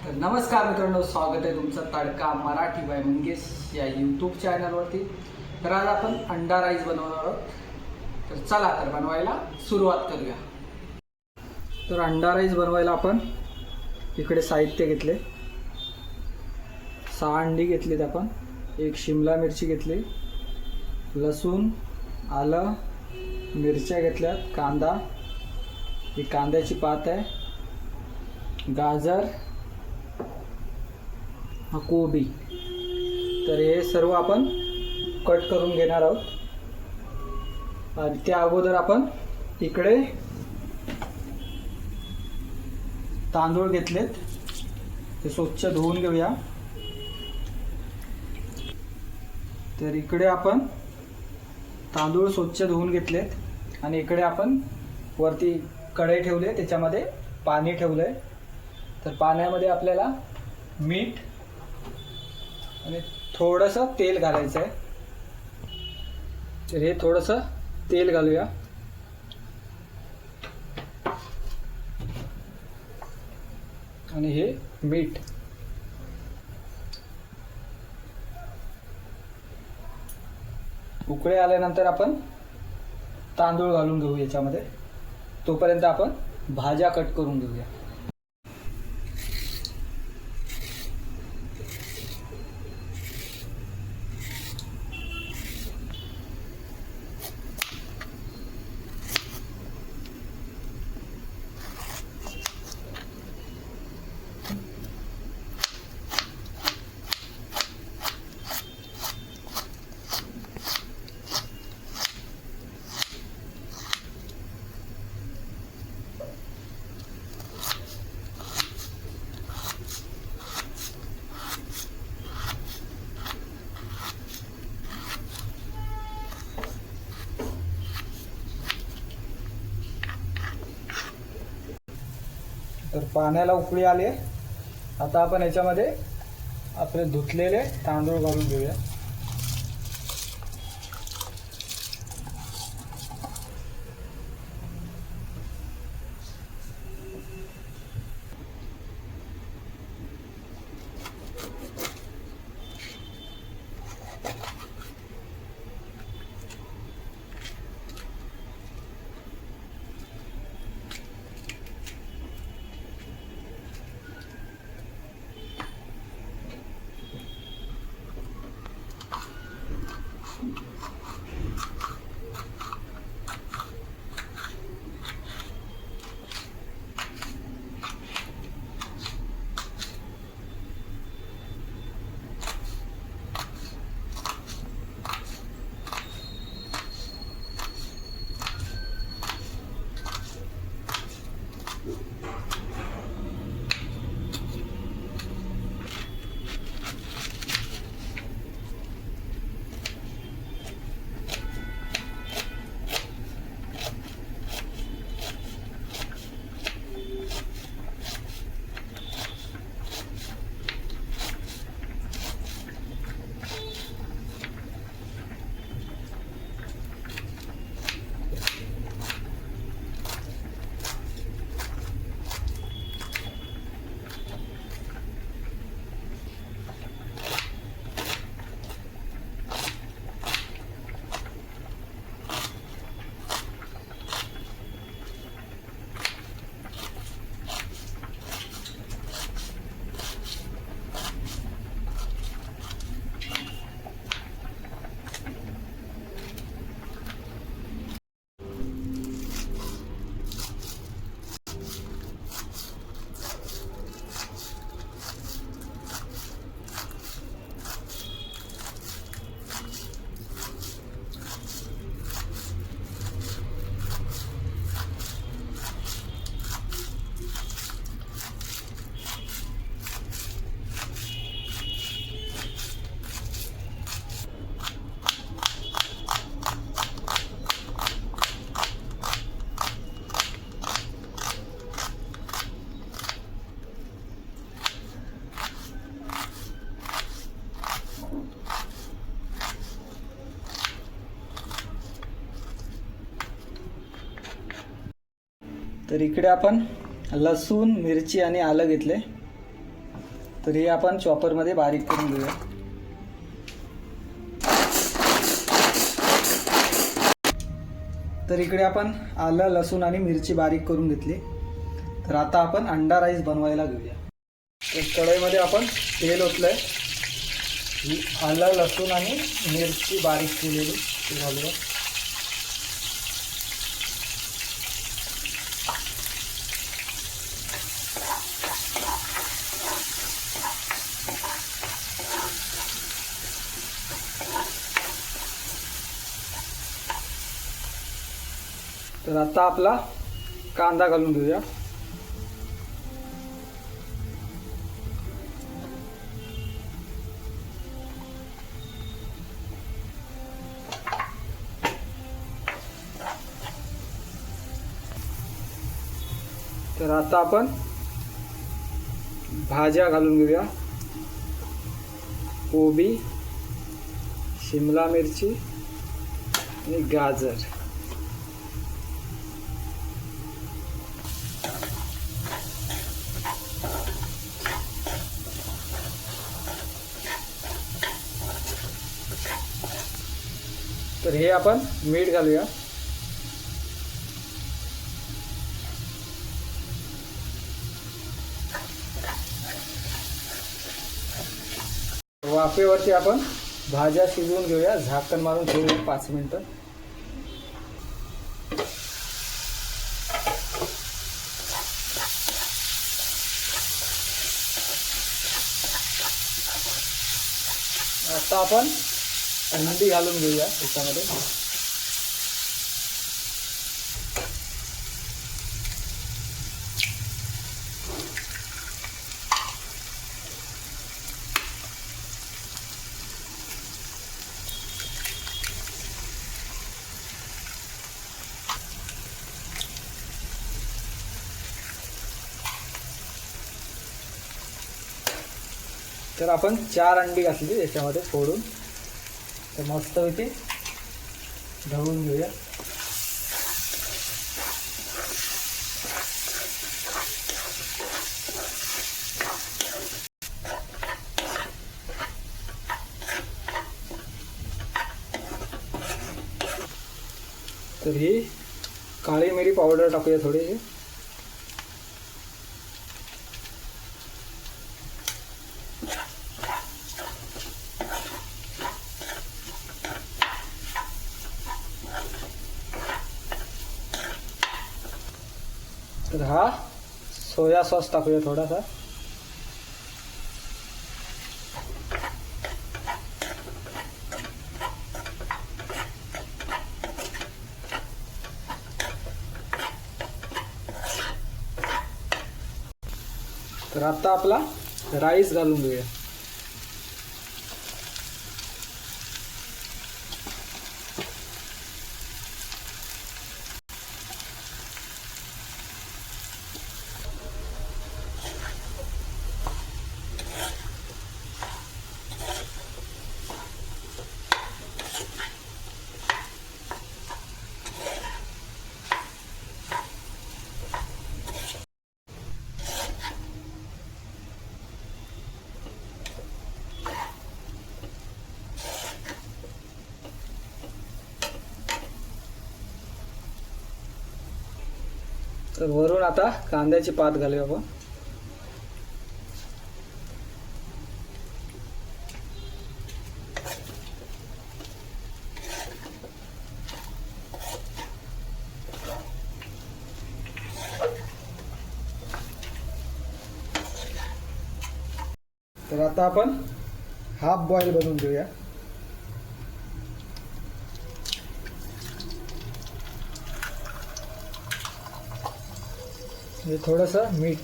तर नमस्कार मित्रांनो, स्वागत आहे तुमचं तडका मराठी बाय मंगेश या यूट्यूब चॅनलवरती। तर आज आपण अंडा राईस बनवणार आहोत। तर चला तर बनवायला सुरुवात करूया। तर अंडा राईस बनवायला आपण इकडे साहित्य घेतले, 6 अंडी घेतलीत आपण, 1 शिमला मिरची घेतली, लसूण, आलं, मिरच्या घेतल्यात, कांदा, ही कांद्याची पात आहे, गाजर, हा कोबी। तर हे सर्व आपण कट करून घेणार आहोत। आणि त्या अगोदर आपण इकडे तांदूळ घेतलेत, ते स्वच्छ धुवून घेऊया। तर इकडे आपण तांदूळ स्वच्छ धुवून घेतलेत आणि इकडे आपण वरती कढई ठेवले, त्याच्यामध्ये पाणी ठेवलंय। तर पाण्यामध्ये आपल्याला मीठ आणि थोडंसं तेल घालायचं आहे। तर हे थोडंसं तेल घालूया आणि हे मीठ। उकळे आल्यानंतर आपण तांदूळ घालून घेऊ याच्यामध्ये। तोपर्यंत आपण भाज्या कट करून घेऊया। तर पाण्याला उकळी आली, आता आपण याच्यामध्ये आपले धुतलेले तांदूळ घालून घेऊया। तर इकडे आपण लसूण, मिरची आणि आलं घेतले। तर हे आपण चॉपरमध्ये बारीक करून घेऊया. तर इकडे आपण आलं, लसूण आणि मिरची बारीक करून घेतली. तर आता आपण अंडा राईस बनवायला घेऊया. तर कढईमध्ये आपण तेल ओतलंय. ही आलं, लसूण आणि मिरची बारीक केलेली ती घालूया. तर आता आपला कांदा घालून घेऊया. तर आता आपण भाज्या घालून घेऊया. कोबी, शिमला मिरची आणि गाजर. तर हे आपण मीठ घालूया. वाफेवरती आपण भाज्या शिजवून घेऊया. झाकण मारून ठेवूया 5 मिनिटं. आता आपण अंडी घालून घेऊया त्याच्यामध्ये. तर आपण 4 अंडी घातली याच्यामध्ये फोडून. तर मस्तपैकी ढवळून घेऊया. तर ही काळी मिरी पावडर टाकूया थोडी. तर हा सोया सॉस टाकूया थोडासा. तर आता आपला राईस घालून घेऊया. तर वरून आता कांद्याची पात घालूया आपण. तर आता आपण हाफ बॉईल बनवून घेऊया. थोडंसं मीठ.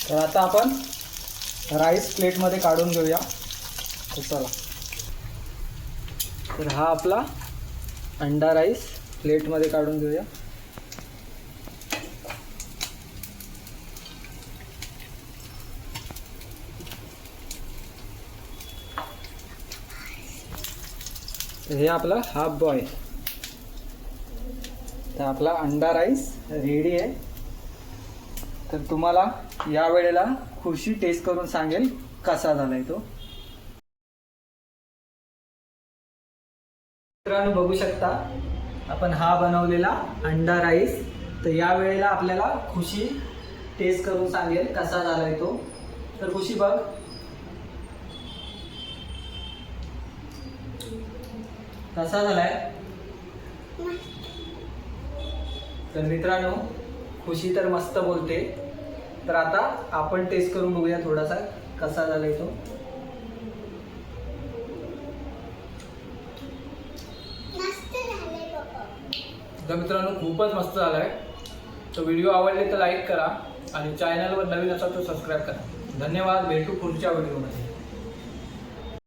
तर आता आपण राईस प्लेटमध्ये काढून घेऊया. तर चला. तर हा आपला अंडा राईस प्लेटमध्ये काढून घेऊया. तर हे आपला हाफ बॉय. तर आपला अंडा राईस रेडी आहे. तर तुम्हाला या वेळेला खुशी टेस्ट करून सांगेल कसा झालाय तो. मित्रांनो बघू शकता आपण हा बनवलेला अंडा राईस. तर या वेळेला आपल्याला खुशी टेस्ट करून सांगेल कसा झालाय तो. तर खुशी बघ. कसा झालाय. तर मित्रांनो खुशी तर मस्त बोलते. तर आता आपण टेस्ट करून बघूया थोडासा कसा झालाय तो. तर मित्रांनो खूपच मस्त झालाय. तर व्हिडिओ आवडले तर लाईक करा आणि चॅनलवर नवीन असाल तर सबस्क्राईब करा. धन्यवाद. भेटू पुढच्या व्हिडिओमध्ये.